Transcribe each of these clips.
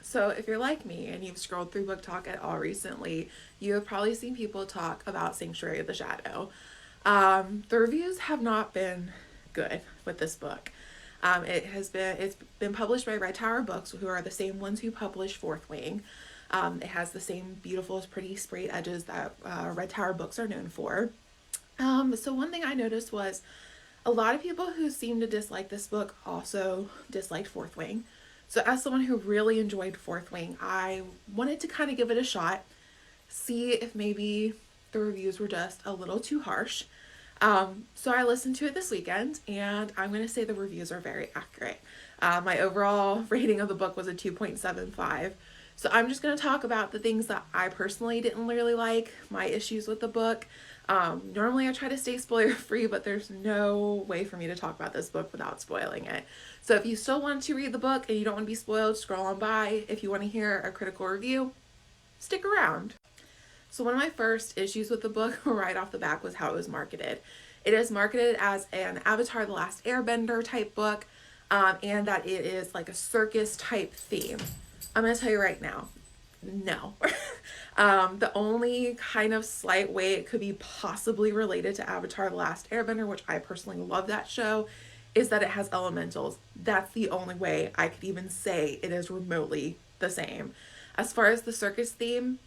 So if you're like me and you've scrolled through Book Talk at all recently, you have probably seen people talk about Sanctuary of the Shadow. The reviews have not been good with this book. It's been published by Red Tower Books, who are the same ones who published Fourth Wing. It has the same beautiful, pretty sprayed edges that Red Tower Books are known for. So one thing I noticed was a lot of people who seem to dislike this book also disliked Fourth Wing. So as someone who really enjoyed Fourth Wing, I wanted to kind of give it a shot, see if maybe the reviews were just a little too harsh. So I listened to it this weekend, and I'm going to say the reviews are very accurate. My overall rating of the book was a 2.75. So I'm just going to talk about the things that I personally didn't really like, my issues with the book. Normally I try to stay spoiler free, but there's no way for me to talk about this book without spoiling it. So if you still want to read the book and you don't want to be spoiled, scroll on by. If you want to hear a critical review, stick around. So one of my first issues with the book right off the bat was how it was marketed. It is marketed as an Avatar The Last Airbender type book, and that it is like a circus type theme. I'm going to tell you right now, no. The only kind of slight way it could be possibly related to Avatar The Last Airbender, which I personally love that show, is that it has elementals. That's the only way I could even say it is remotely the same. As far as the circus theme,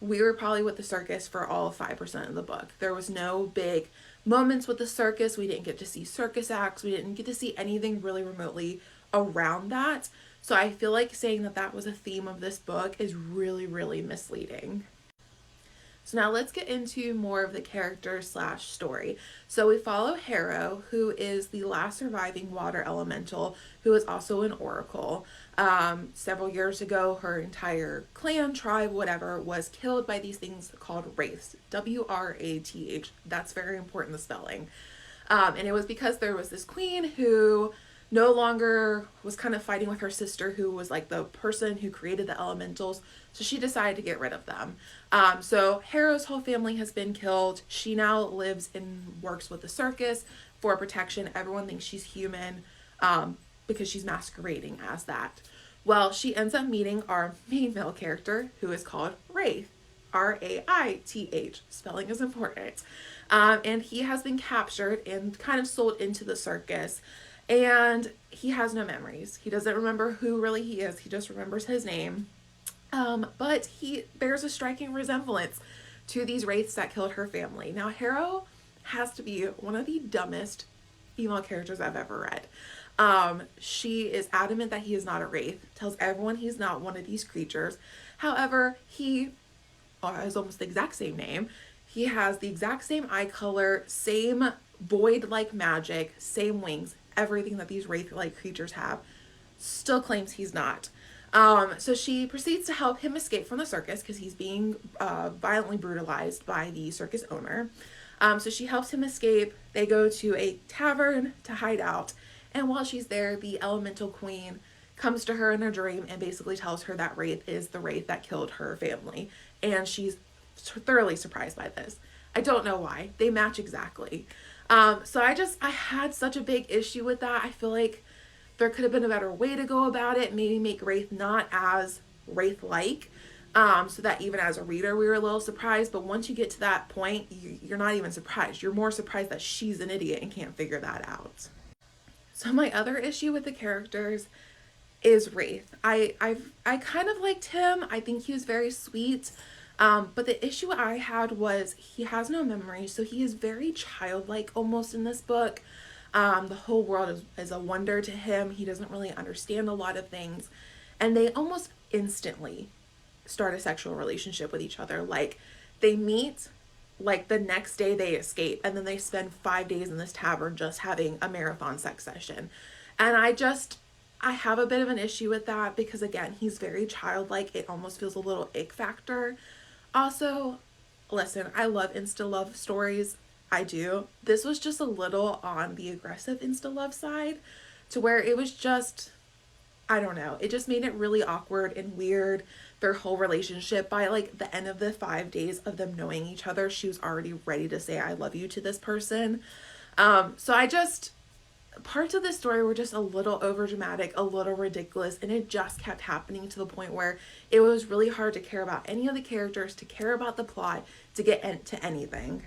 we were probably with the circus for all of 5% of the book. There was no big moments with the circus. We didn't get to see circus acts. We didn't get to see anything really remotely around that. So I feel like saying that that was a theme of this book is really, really misleading. So now let's get into more of the character slash story. So we follow Harrow, who is the last surviving water elemental, who is also an oracle. Several years ago, her entire clan, tribe, whatever, was killed by these things called wraiths. Wrath. That's very important, the spelling. And it was because there was this queen who no longer was kind of fighting with her sister, who was like the person who created the elementals. So she decided to get rid of them. So Harrow's whole family has been killed. She now lives and works with the circus for protection. Everyone thinks she's human because she's masquerading as that. Well, she ends up meeting our main male character, who is called Wraith. Raith. Spelling is important. And he has been captured and kind of sold into the circus. And he has no memories. He doesn't remember who really he is. He just remembers his name. But he bears a striking resemblance to these wraiths that killed her family. Now, Harrow has to be one of the dumbest female characters I've ever read. She is adamant that he is not a wraith, tells everyone he's not one of these creatures. However, he has almost the exact same name. He has the exact same eye color, same void-like magic, same wings, everything that these wraith-like creatures have. Still claims he's not. So she proceeds to help him escape from the circus because he's being violently brutalized by the circus owner. So she helps him escape. They go to a tavern to hide out. And while she's there, the elemental queen comes to her in a dream and basically tells her that Wraith is the wraith that killed her family. And she's thoroughly surprised by this. I don't know why. They match exactly. So I had such a big issue with that. I feel like there could have been a better way to go about it. Maybe make Wraith not as Wraith-like, so that even as a reader, we were a little surprised. But once you get to that point, you're not even surprised. You're more surprised that she's an idiot and can't figure that out. So my other issue with the characters is Wraith. I kind of liked him. I think he was very sweet. But the issue I had was he has no memory, so he is very childlike almost in this book. The whole world is a wonder to him. He doesn't really understand a lot of things. And they almost instantly start a sexual relationship with each other. Like, they meet, like the next day they escape, and then they spend 5 days in this tavern just having a marathon sex session. And I have a bit of an issue with that because, again, he's very childlike. It almost feels a little ick factor. Also, listen, I love insta love stories. I do. This was just a little on the aggressive insta love side, to where it was just, I don't know, it just made it really awkward and weird. Their whole relationship, by like the end of the 5 days of them knowing each other, she was already ready to say I love you to this person. So parts of this story were just a little over dramatic, a little ridiculous, and it just kept happening to the point where it was really hard to care about any of the characters, to care about the plot, to get into anything.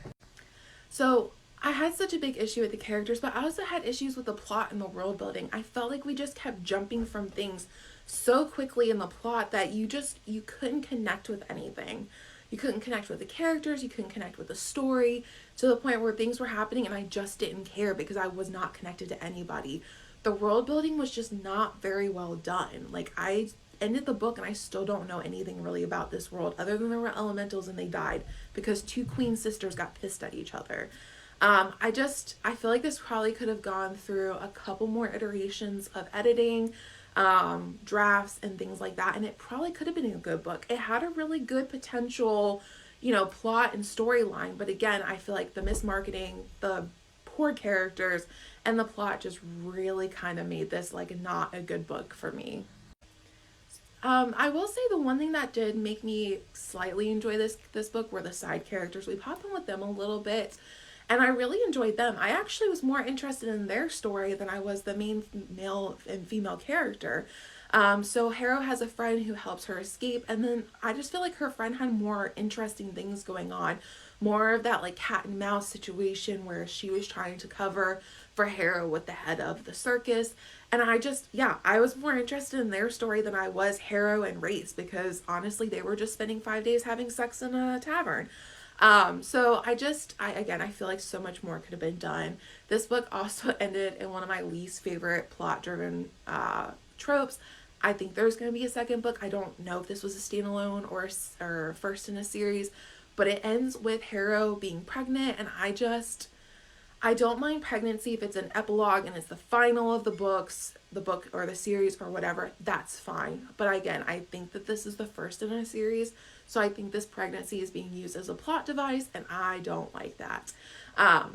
So I had such a big issue with the characters, but I also had issues with the plot and the world building. I felt like we just kept jumping from things so quickly in the plot that you couldn't connect with anything. You couldn't connect with the characters, you couldn't connect with the story, to the point where things were happening and I just didn't care because I was not connected to anybody. The world building was just not very well done. Like, I ended the book and I still don't know anything really about this world other than there were elementals and they died because two queen sisters got pissed at each other. I feel like this probably could have gone through a couple more iterations of editing, drafts and things like that, and it probably could have been a good book. It had a really good potential, plot and storyline, but again, I feel like the mismarketing, the poor characters, and the plot just really kind of made this like not a good book for me. I will say the one thing that did make me slightly enjoy this book were the side characters. We popped in with them a little bit, and I really enjoyed them. I actually was more interested in their story than I was the main male and female character. So Harrow has a friend who helps her escape, and then I just feel like her friend had more interesting things going on. More of that like cat and mouse situation where she was trying to cover for Harrow with the head of the circus. And I was more interested in their story than I was Harrow and Race, because honestly, they were just spending 5 days having sex in a tavern. So I feel like so much more could have been done. This book also ended in one of my least favorite plot driven, tropes. I think there's going to be a second book. I don't know if this was a standalone or first in a series, but it ends with Harrow being pregnant, and I don't mind pregnancy if it's an epilogue and it's the final of the book or the series or whatever, that's fine. But again, I think that this is the first in a series, so I think this pregnancy is being used as a plot device, and I don't like that.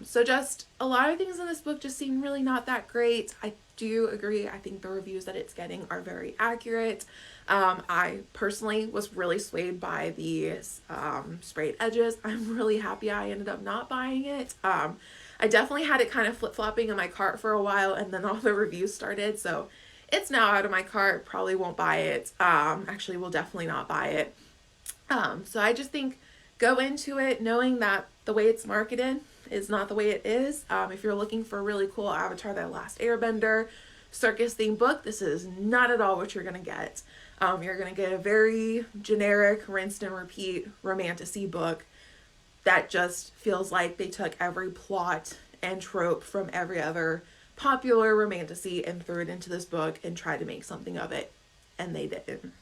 So just a lot of things in this book just seem really not that great. I do agree. I think the reviews that it's getting are very accurate. I personally was really swayed by the sprayed edges. I'm really happy I ended up not buying it. I definitely had it kind of flip-flopping in my cart for a while, and then all the reviews started, so it's now out of my cart. Probably won't buy it. Actually will definitely not buy it. So I just think go into it knowing that the way it's marketed is not the way it is. If you're looking for a really cool Avatar: The Last Airbender circus themed book, this is not at all what you're gonna get. You're gonna get a very generic, rinsed and repeat romantasy book that just feels like they took every plot and trope from every other popular romantasy and threw it into this book and tried to make something of it, and they didn't.